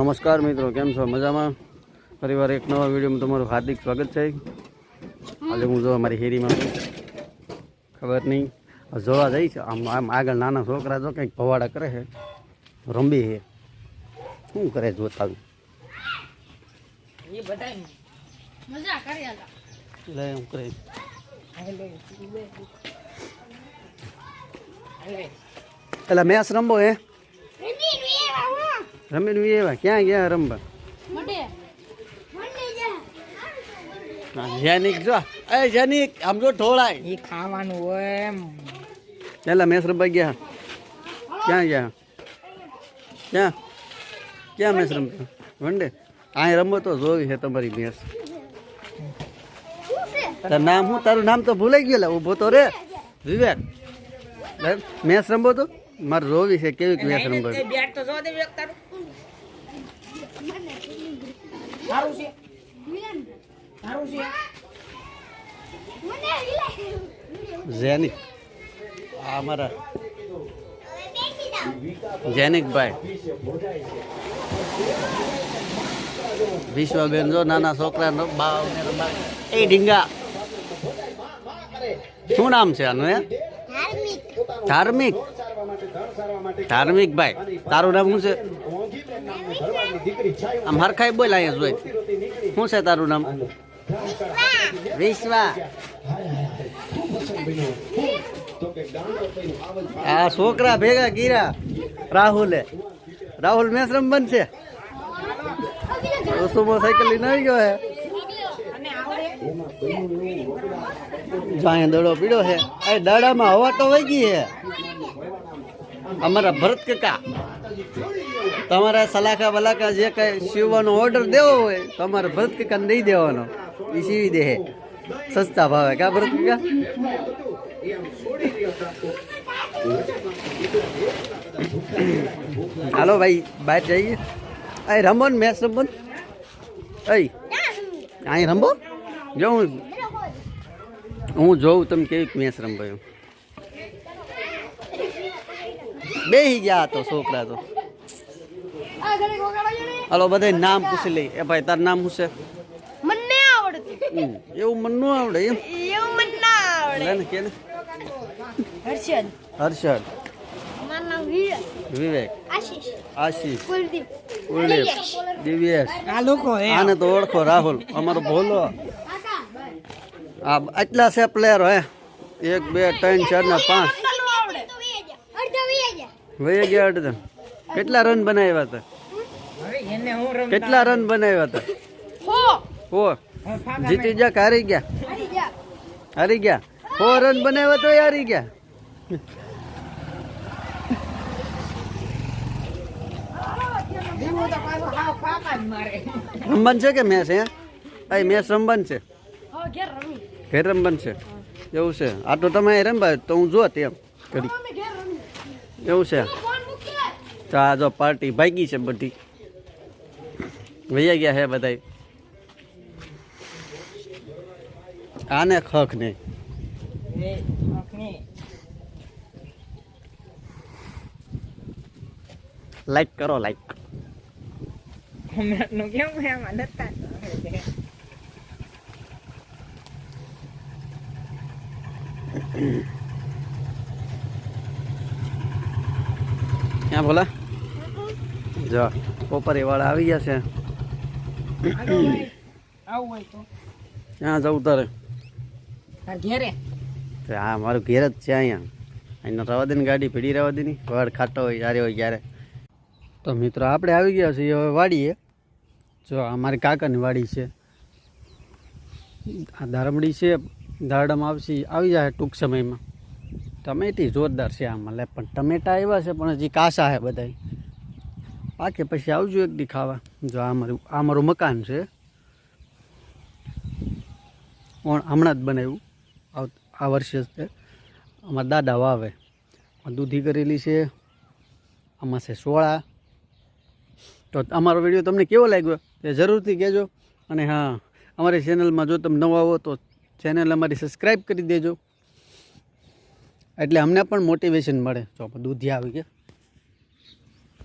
નમસ્કાર મિત્રો, કેમ છો? મજામાં? ફરીવાર એક નવા વિડીયોમાં તમારું હાર્દિક સ્વાગત છે. આજે હું જો મારી હેરીમાં ખબર નહીં જોવા જઈશ. આમ આગળ નાના છોકરા જો કંઈક ભવાડા કરે છે, રંબી છે. શું કરે જોતા હું કરે પેલા મેચ રમવો હે રમીને એવા ક્યાં ગયા રમવા? જેનિક જો જેનિક આમ જો ઢોળાય એ ખાવાનું હોય. પેલા મેચ રમવા ગયા. ક્યાં ગયા? ક્યાં ક્યાં મેચ રમતા? વનડે અહીં રમો તો જોવી છે તમારી મેચ. તારું નામ શું? તારું નામ તો ભૂલાઈ ગયું. ઊભો તો રે વિવેક. મેચ રમવો તો મારે જોવી છે કેવી મેચ રમવા. બેટ તો જો દે વિવેક તારું. સારું છે. સારું છે. જેનિક આ મારા જેનિકભાઈ વિશ્વબેન જો નાના છોકરાનો બાવ એ ઢીંગા શું નામ છે આનું? ધાર્મિક ધાર્મિક ભાઈ તારું નામ શું છે? આમ હરખાઈ બોલ અહીંયા જોઈ. શું છે તારું નામ? વિશ્વા. આ છોકરા ભેગા કીરા રાહુલ મેચ રમ બનશે. સુમો સાયકલ લઈને આવી ગયો હે. જાણે દડો પીડ્યો છે. એ દાડામાં હવા તો વહી ગઈ છે. અમારા ભરત કાકા તમારા સલાખા બલાકા જે કઈ સીવવાનો ઓર્ડર દેવો હોય તો અમારા ભરત કાકાને દઈ દેવાનો, એ સીવી દે સસ્તા ભાવે. કા ભરત કાકા? હાલો ભાઈ બહાર જઈએ. અહીં રમો ને મેચ રમો ને. અહીં રમો જો હું જોઉં તમે કેવી મેચ રમવાય. બેસી ગયા તો છોકરા તો. હાલો બધા નામ પૂછી લઈ. એ ભાઈ તારું નામ શું છે? મને આવડતું. એવું મને ન આવડે એમ. એવું મને ના આવડે. કે ને હર્ષદ. હર્ષદ. મારું નામ વિવેક. વિવેક. આશીષ. કુલદીપ. દિવ્યેશ. આ લોકો આને તો ઓળખો રાહુલ અમારો ભોલો. આ આટલા છે પ્લેયરો હે. 1 2 3 4 ને 5 વહી ગયા અડધા. કેટલા રન બનાવ્યા હતા? કેટલા રન બનાવ્યા હતા? હો જીતી ગયા કે હારી ગયા? હારી ગયા. 4 રન બનાવ્યા તો હારી ગયા. રમવાનું છે કે મેચ? હે અહીં મેચ રમવાનું છે. ઘેર રમવાનું છે એવું છે. આ તો તમે રમવા તો હું જોત એમ કરી એવું છે. ચા જો પાર્ટી ભાગી છે બધી. વૈયા ગયા હે બધા. આને ખખ નહીં. લાઈક કરો લાઈક. ક્યાં બોલા? જો કોપરી વાળા આવી ગયા છે. ક્યાં જવું તારે? હા મારું ઘેર જ છે અહીંયા. અહીંયા રવા દે ને ગાડી પીડી રવા દે ની વડ ખાટો હોય જ્યારે હોય ત્યારે. તો મિત્રો આપણે આવી ગયા છીએ હવે વાડીએ. જો અમારી કાકાની વાડી છે. આ દારમડી છે. દારડામાં આવી જાય ટૂંક સમયમાં. ટમેટી જોરદાર છે આમાં. લે પણ ટમેટા આવ્યા છે પણ હજી કાસા છે બધા. પાકે પછી આવજો એક દી ખાવા. જો આ મારું મકાન છે. હમણાં જ બનાવ્યું આ વર્ષે જ. તે અમારા દાદા વાવે. દૂધી કરેલી છે. આમાં છે સોળા. તો અમારો વિડીયો તમને કેવો લાગ્યો તે જરૂરથી કહેજો. અને હા અમારી ચેનલમાં જો તમે નવા હો તો ચેનલ અમારી સબસ્ક્રાઈબ કરી દેજો. એટલે અમને પણ મોટિવેશન મળે. જો દૂધી આવી ગયા.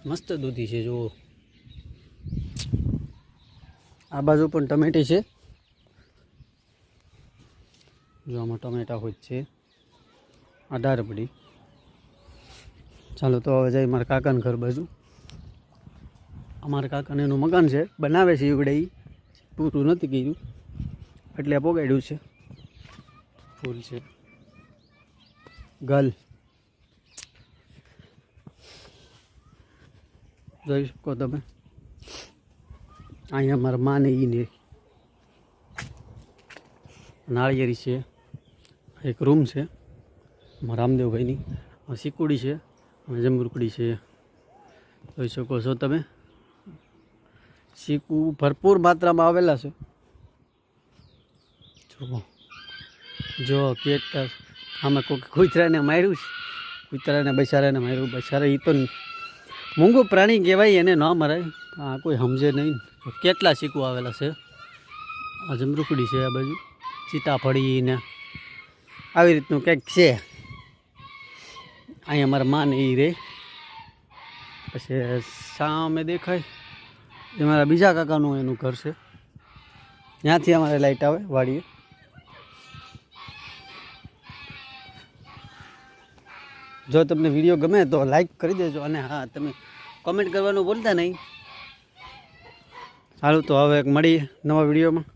મસ્ત દૂધી છે જુઓ. આ બાજુ પણ ટમેટી છે, જો આમાં ટમેટા હોય છે, આ દારપડી. ચાલો તો હવે જઈ મારા કાકાના ઘર બાજુ. અમારા કાકાને એનું મકાન છે, બનાવે છે એવડે, એ પૂરું નથી કર્યું એટલે પોગાડ્યું છે. ફૂલ છે ગલ, જોઈ શકો તમે. અહીંયા મારા માને ઈને નાળિયેરી છે, એક રૂમ છે મારા રામદેવભાઈની, સિકુડી છે અને જમરૂકડી છે. જોઈ શકો છો તમે, શીકુ ભરપૂર માત્રામાં આવેલા છે. જો કેટ આમાં કોઈ કૂતરાને માર્યું છે, કૂતરાને બચારાને માર્યું. બચારા એ તો મૂંગું પ્રાણી કહેવાય, એને ન મરાય. આ કોઈ સમજે નહીં. કેટલા શીકુ આવેલા છે. આ જમરૂકડી છે, આ બાજુ સીતાફળી ને આવી રીતનું કંઈક છે. અહીંયા મારા માને એ રે. પછી સામે દેખાય એ મારા બીજા કાકાનું એનું ઘર છે, ત્યાંથી અમારે લાઇટ આવે વાડીએ. જો તમને વિડીયો ગમે તો લાઈક કરી દેજો, અને હા, તમે કોમેન્ટ કરવાનું ભૂલતા નહીં. સારું, તો હવે મળીએ નવા વિડીયોમાં.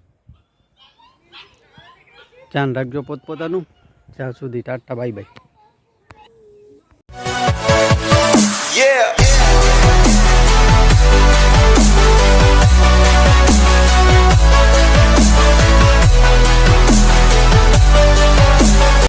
ધ્યાન રાખજો પોતપોતાનું. ત્યાં સુધી ટાટા, બાય બાય. Yeah.